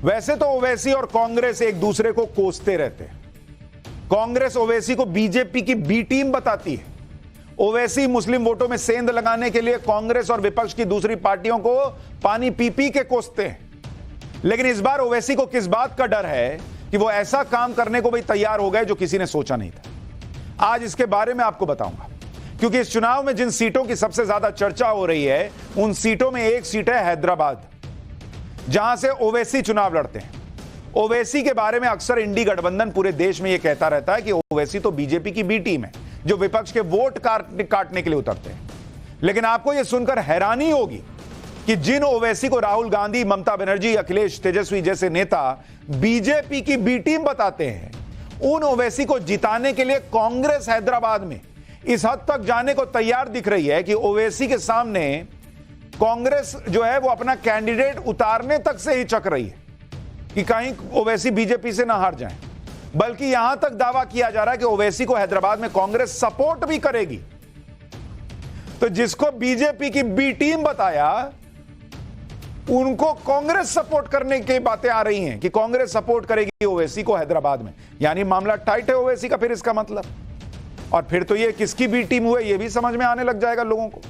वैसे तो ओवैसी और कांग्रेस एक दूसरे को कोसते रहते हैं। कांग्रेस ओवैसी को बीजेपी की बी टीम बताती है। ओवैसी मुस्लिम वोटों में सेंध लगाने के लिए कांग्रेस और विपक्ष की दूसरी पार्टियों को पानी पी पी के कोसते हैं। लेकिन इस बार ओवैसी को किस बात का डर है कि वो ऐसा काम करने को भी तैयार हो गए जो किसी ने सोचा नहीं था। आज इसके बारे में आपको बताऊंगा, क्योंकि इस चुनाव में जिन सीटों की सबसे ज्यादा चर्चा हो रही है उन सीटों में एक सीट है हैदराबाद, जहां से ओवैसी चुनाव लड़ते हैं। ओवैसी के बारे में अक्सर इंडी गठबंधन पूरे देश में यह कहता रहता है कि ओवैसी तो बीजेपी की बी टीम है जो विपक्ष के वोट काटने के लिए उतरते हैं। लेकिन आपको यह सुनकर हैरानी होगी कि जिन ओवैसी को राहुल गांधी, ममता बनर्जी, अखिलेश, तेजस्वी जैसे नेता बीजेपी की बी टीम बताते हैं, उन ओवैसी को जिताने के लिए कांग्रेस हैदराबाद में इस हद तक जाने को तैयार दिख रही है कि ओवैसी के सामने कांग्रेस जो है वो अपना कैंडिडेट उतारने तक से ही चक रही है कि कहीं ओवैसी बीजेपी से ना हार जाए। बल्कि यहां तक दावा किया जा रहा है कि ओवैसी को हैदराबाद में कांग्रेस सपोर्ट भी करेगी। तो जिसको बीजेपी की बी टीम बताया उनको कांग्रेस सपोर्ट करने की बातें आ रही हैं कि कांग्रेस सपोर्ट करेगी ओवैसी को हैदराबाद में। यानी मामला टाइट है ओवैसी का फिर इसका मतलब। और फिर तो ये किसकी बी टीम हुए ये भी समझ में आने लग जाएगा लोगों को।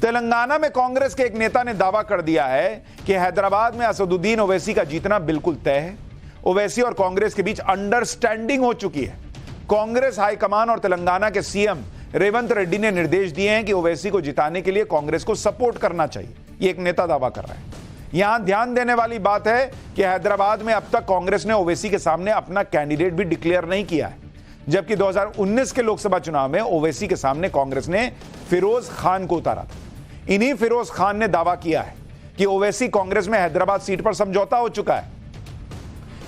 तेलंगाना में कांग्रेस के एक नेता ने दावा कर दिया है कि हैदराबाद में असदुद्दीन ओवैसी का जीतना बिल्कुल तय है। ओवैसी और कांग्रेस के बीच अंडरस्टैंडिंग हो चुकी है। कांग्रेस हाईकमान और तेलंगाना के सीएम रेवंत रेड्डी ने निर्देश दिए हैं कि ओवैसी को जिताने के लिए कांग्रेस को सपोर्ट करना चाहिए। ये एक नेता दावा कर रहा है। यहां ध्यान देने वाली बात है कि हैदराबाद में अब तक कांग्रेस ने ओवैसी के सामने अपना कैंडिडेट भी डिक्लेयर नहीं किया है, जबकि 2019 के लोकसभा चुनाव में ओवैसी के सामने कांग्रेस ने फिरोज खान को उतारा था। इन्हीं फिरोज खान ने दावा किया है कि ओवैसी कांग्रेस में हैदराबाद सीट पर समझौता हो चुका है।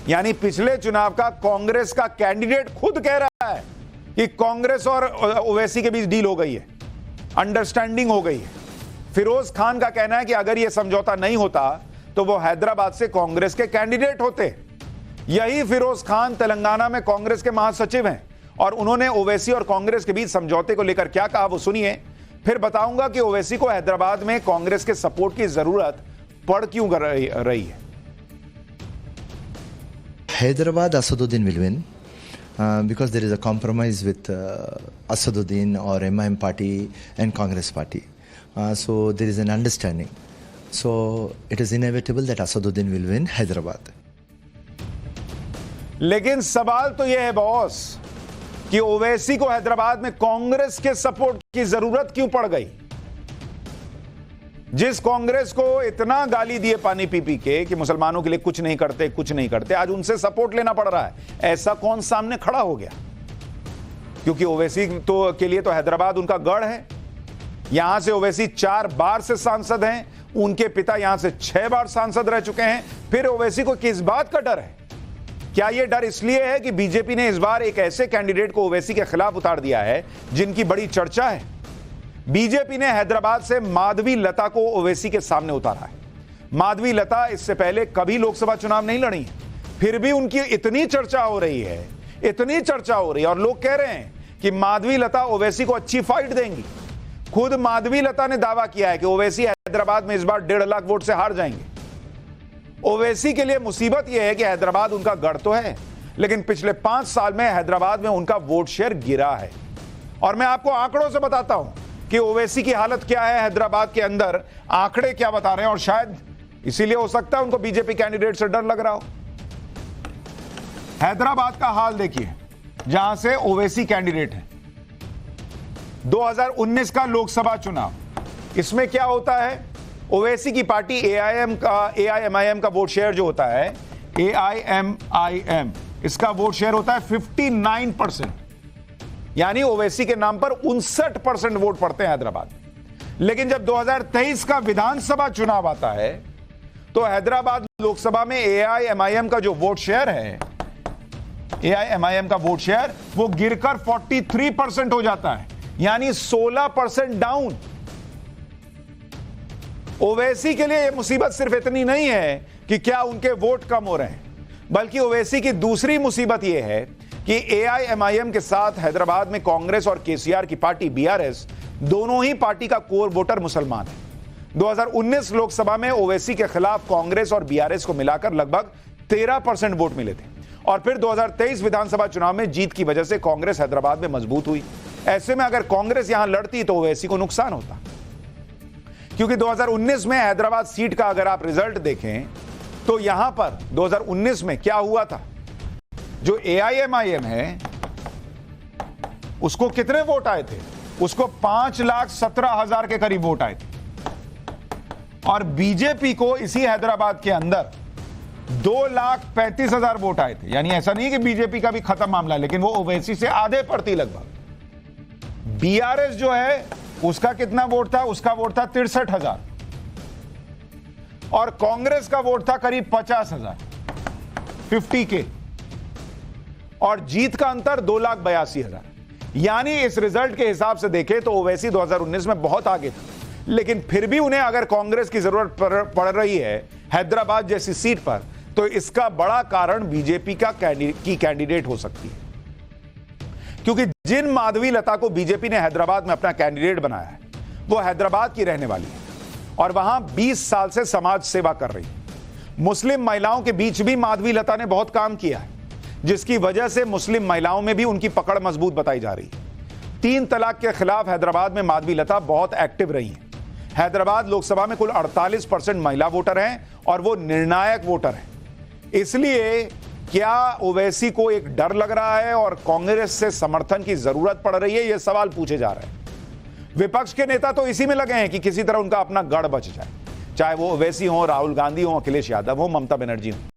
यानी पिछले चुनाव का कांग्रेस का कैंडिडेट खुद कह रहा है कि कांग्रेस और ओवैसी के बीच डील हो गई है, अंडरस्टैंडिंग हो गई है। फिरोज खान का कहना है कि अगर यह समझौता नहीं होता तो वो हैदराबाद से कांग्रेस के कैंडिडेट होते। यही फिरोज खान तेलंगाना में कांग्रेस के महासचिव हैं और उन्होंने ओवैसी और कांग्रेस के बीच समझौते को लेकर क्या कहा वो सुनिए, फिर बताऊंगा कि ओवैसी को हैदराबाद में कांग्रेस के सपोर्ट की जरूरत पड़ क्यों रही है। Hyderabad, Asaduddin will win because there is a compromise with Asaduddin or MIM party and Congress party. So there is an understanding. So it is inevitable that Asaduddin will win Hyderabad. लेकिन सवाल तो यह है boss कि ओवैसी को हैदराबाद में कांग्रेस के support की जरूरत क्यों पड़ गई। जिस कांग्रेस को इतना गाली दिए पानी पी पी के कि मुसलमानों के लिए कुछ नहीं करते, आज उनसे सपोर्ट लेना पड़ रहा है। ऐसा कौन सामने खड़ा हो गया? क्योंकि ओवैसी तो के लिए तो हैदराबाद उनका गढ़ है। यहां से ओवैसी 4 बार से सांसद हैं, उनके पिता यहां से 6 बार सांसद रह चुके हैं। फिर ओवैसी को किस बात का डर है? क्या यह डर इसलिए है कि बीजेपी ने इस बार एक ऐसे कैंडिडेट को ओवैसी के खिलाफ उतार दिया है जिनकी बड़ी चर्चा है? बीजेपी ने हैदराबाद से माधवी लता को ओवैसी के सामने उतारा है। माधवी लता इससे पहले कभी लोकसभा चुनाव नहीं लड़ी, फिर भी उनकी इतनी चर्चा हो रही है और लोग कह रहे हैं कि माधवी लता ओवैसी को अच्छी फाइट देंगी। खुद माधवी लता ने दावा किया है कि ओवैसी हैदराबाद में इस बार 1.5 लाख वोट से हार जाएंगे। ओवैसी के लिए मुसीबत यह है कि हैदराबाद उनका गढ़ तो है, लेकिन पिछले 5 साल में हैदराबाद में उनका वोट शेयर गिरा है। और मैं आपको आंकड़ों से बताता हूं कि ओवैसी की हालत क्या है हैदराबाद के अंदर। आंकड़े क्या बता रहे हैं, और शायद इसीलिए हो सकता है उनको बीजेपी कैंडिडेट से डर लग रहा हो। हैदराबाद का हाल देखिए, जहां से ओवैसी कैंडिडेट है। 2019 का लोकसभा चुनाव, इसमें क्या होता है, ओवैसी की पार्टी AIMIM का वोट शेयर जो होता है, AIMIM, इसका वोट शेयर होता है 59%। यानी ओवैसी के नाम पर 59% वोट पड़ते हैं हैदराबाद। लेकिन जब 2023 का विधानसभा चुनाव आता है तो हैदराबाद लोकसभा में AIMIM का जो वोट शेयर है, AIMIM का वोट शेयर वो गिरकर 43% हो जाता है, यानी 16% डाउन। ओवैसी के लिए यह मुसीबत सिर्फ इतनी नहीं है कि क्या उनके वोट कम हो रहे हैं, बल्कि ओवैसी की दूसरी मुसीबत यह है कि AIMIM के साथ हैदराबाद में कांग्रेस और केसीआर की पार्टी BRS, दोनों ही पार्टी का कोर वोटर मुसलमान है। 2019 लोकसभा में ओवैसी के खिलाफ कांग्रेस और बीआरएस को मिलाकर लगभग 13% वोट मिले थे और फिर 2023 विधानसभा चुनाव में जीत की वजह से कांग्रेस हैदराबाद में मजबूत हुई। ऐसे में अगर कांग्रेस यहां लड़ती तो ओवैसी को नुकसान होता, क्योंकि 2019 में हैदराबाद सीट का अगर आप रिजल्ट देखें तो यहां पर 2019 में क्या हुआ था, जो एआईएमआईएम है उसको कितने वोट आए थे, उसको 5,17,000 के करीब वोट आए थे और बीजेपी को इसी हैदराबाद के अंदर 2,35,000 वोट आए थे। यानी ऐसा नहीं कि बीजेपी का भी खत्म मामला है, लेकिन वो ओवैसी से आधे पर थी लगभग। बीआरएस जो है उसका कितना वोट था, उसका वोट था 63,000 और कांग्रेस का वोट था करीब 50,000, 50K, और जीत का अंतर 2,82,000। यानी इस रिजल्ट के हिसाब से देखें तो ओवैसी 2019 में बहुत आगे था, लेकिन फिर भी उन्हें अगर कांग्रेस की जरूरत पड़ रही है हैदराबाद जैसी सीट पर, तो इसका बड़ा कारण बीजेपी की कैंडिडेट हो सकती है, क्योंकि जिन माधवी लता को बीजेपी ने हैदराबाद में अपना कैंडिडेट बनाया है वो हैदराबाद की रहने वाली है और वहां 20 साल से समाज सेवा कर रही है। मुस्लिम महिलाओं के बीच भी माधवी लता ने बहुत काम किया है, जिसकी वजह से मुस्लिम महिलाओं में भी उनकी पकड़ मजबूत बताई जा रही है। 3 तलाक के खिलाफ हैदराबाद में माधवी लता बहुत एक्टिव रही हैं। हैदराबाद लोकसभा में कुल 48% महिला वोटर हैं और वो निर्णायक वोटर हैं। इसलिए क्या ओवैसी को एक डर लग रहा है और कांग्रेस से समर्थन की जरूरत पड़ रही है, यह सवाल पूछे जा रहे हैं। विपक्ष के नेता तो इसी में लगे हैं कि किसी तरह उनका अपना गढ़ बच जाए, चाहे वो ओवैसी हो, राहुल गांधी हो, अखिलेश यादव हो, ममता बनर्जी हो।